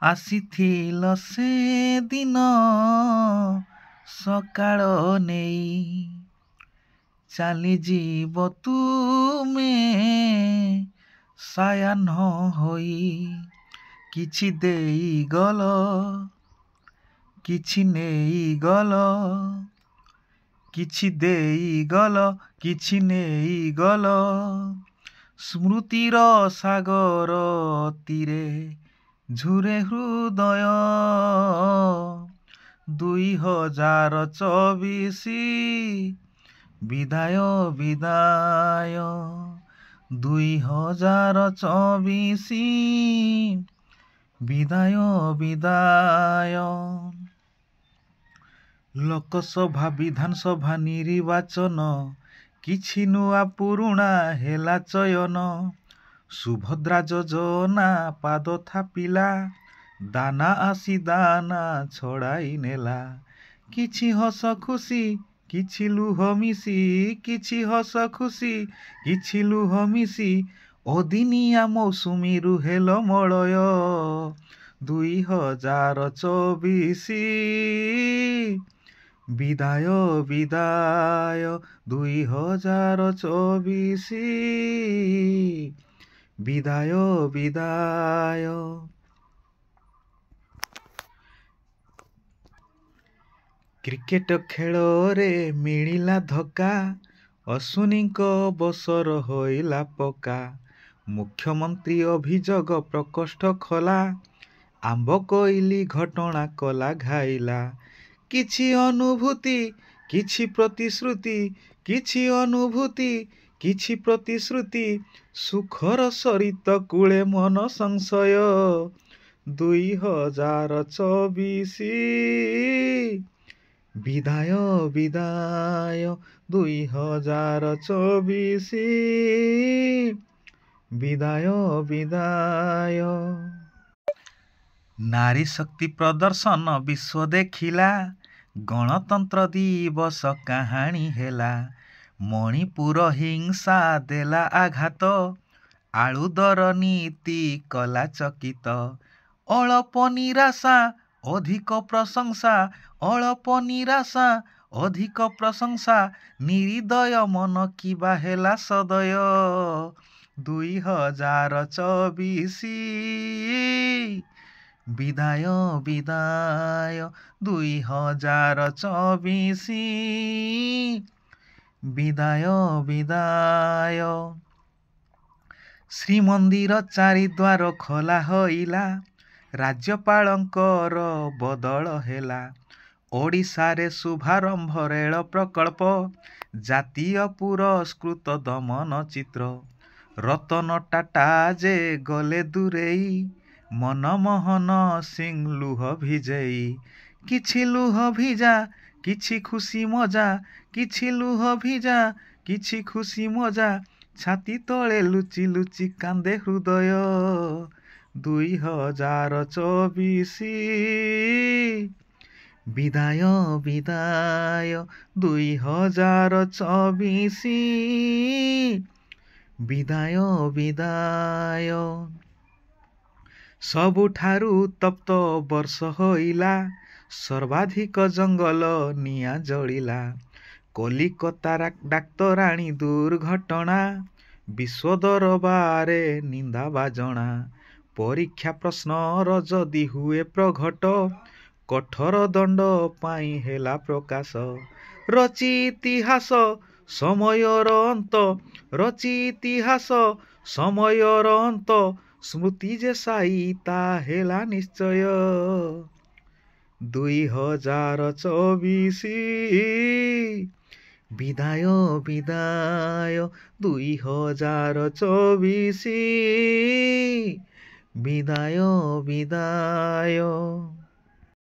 ଆସିଥିଲ ସେ ଦିନ ସକାଳ ନେଇ, ଚାଲିଯିବ ତୁମେ ସାୟାହ୍ନ ହୋଇ। କିଛି ଦେଇଗଲ, କିଛି ନେଇଗଲ, କିଛି ଦେଇଗଲ, କିଛି ନେଇଗଲ। ସ୍ମୃତିର ସାଗର ତୀରେ ଝୁରେ ହୃଦୟ। 2024 ବିଦାୟ ବିଦାୟ, 2024 ବିଦାୟ ବିଦାୟ। ଲୋକସଭା ବିଧାନସଭା ନିର୍ବାଚନ, କିଛି ନୂଆ ପୁରୁଣା ହେଲା ଚୟନ। ସୁଭଦ୍ରା ଯୋଜନା ପାଦ ଥାପିଲା, ଦାନା ଆସି ଦାନା ଛଡ଼ାଇ ନେଲା। କିଛି ହସ ଖୁସି, କିଛି ଲୁହ ମିଶି, କିଛି ହସ ଖୁସି, କିଛି ଲୁହ ମିଶି, ଅଦିନିଆ ମୌସୁମୀରୁ ହେଲ ମଳୟ। 2024 ବିଦାୟ ବିଦାୟ, 2024 ବିଦାୟ ବିଦାୟ। କ୍ରିକେଟ ଖେଳରେ ମିଳିଲା ଧକ୍କା, ଅଶ୍ୱିନୀଙ୍କ ବସର ହୋଇଲା ପକ୍କା। ମୁଖ୍ୟମନ୍ତ୍ରୀ ଅଭିଯୋଗ ପ୍ରକୋଷ୍ଠ ଖୋଲା, ଆମ୍ବ କୋଇଲି ଘଟଣା କଲା ଘାଇଲା। କିଛି ଅନୁଭୂତି, କିଛି ପ୍ରତିଶ୍ରୁତି, କିଛି ଅନୁଭୂତି, କିଛି ପ୍ରତିଶ୍ରୁତି, ସୁଖର ସରିତ କୂଳେ ମନ ସଂଶୟ। 2024 ବିଦାୟ ବିଦାୟ, 2024 ବିଦାୟ ବିଦାୟ। ନାରୀ ଶକ୍ତି ପ୍ରଦର୍ଶନ ବିଶ୍ୱ ଦେଖିଲା, ଗଣତନ୍ତ୍ର ଦିବସ କାହାଣୀ ହେଲା। ମଣିପୁର ହିଂସା ଦେଲା ଆଘାତ, ଆଳୁ ଦର ନୀତି କଲା ଚକିତ। ଅଳପ ନିରାଶା ଅଧିକ ପ୍ରଶଂସା, ଅଳପ ନିରାଶା ଅଧିକ ପ୍ରଶଂସା, ନିରିଦୟ ମନ କିବା ହେଲା ସଦୟ। 2024 ବିଦାୟ ବିଦାୟ, 2024 ବିଦାୟ ବିଦାୟ। ଶ୍ରୀମନ୍ଦିର ଚାରିଦ୍ୱାର ଖୋଲା ହୋଇଲା, ରାଜ୍ୟପାଳଙ୍କର ବଦଳ ହେଲା। ଓଡ଼ିଶାରେ ଶୁଭାରମ୍ଭ ରେଳ ପ୍ରକଳ୍ପ, ଜାତୀୟ ପୁରସ୍କୃତ ଦମନ ଚିତ୍ର। ରତନ ଟାଟା ଯେ ଗଲେ ଦୂରେଇ, ମନମୋହନ ସିଂ ଲୁହ ଭିଜେଇ। କିଛି ଲୁହ ଭିଜା, କିଛି ଖୁସି ମଜା, କିଛି ଲୁହ ଭିଜା, କିଛି ଖୁସି ମଜା, ଛାତି ତଳେ ଲୁଚି ଲୁଚି କାନ୍ଦେ ହୃଦୟ। 2024 ବିଦାୟ ବିଦାୟ, 2024 ବିଦାୟ ବିଦାୟ। ସବୁଠାରୁ ଉତ୍ତପ୍ତ ବର୍ଷ ହୋଇଲା, ସର୍ବାଧିକ ଜଙ୍ଗଲ ନିଆଁ ଜଳିଲା। କଲିକତା ଡାକ୍ତରାଣୀ ଦୁର୍ଘଟଣା, ବିଶ୍ୱ ଦରବାରେ ନିନ୍ଦା ବାଜଣା। ପରୀକ୍ଷା ପ୍ରଶ୍ନର ଯଦି ହୁଏ ପ୍ରଘଟ, କଠୋର ଦଣ୍ଡ ପାଇଁ ହେଲା ପ୍ରକାଶ। ରଚି ଇତିହାସ ସମୟର ଅନ୍ତ, ରଚି ଇତିହାସ ସମୟର ଅନ୍ତ, ସ୍ମୃତି ଯେ ସାଇ ତା ହେଲା ନିଶ୍ଚୟ। 2024 ବିଦାୟ ବିଦାୟ, 2024 ବିଦାୟ ବିଦାୟ।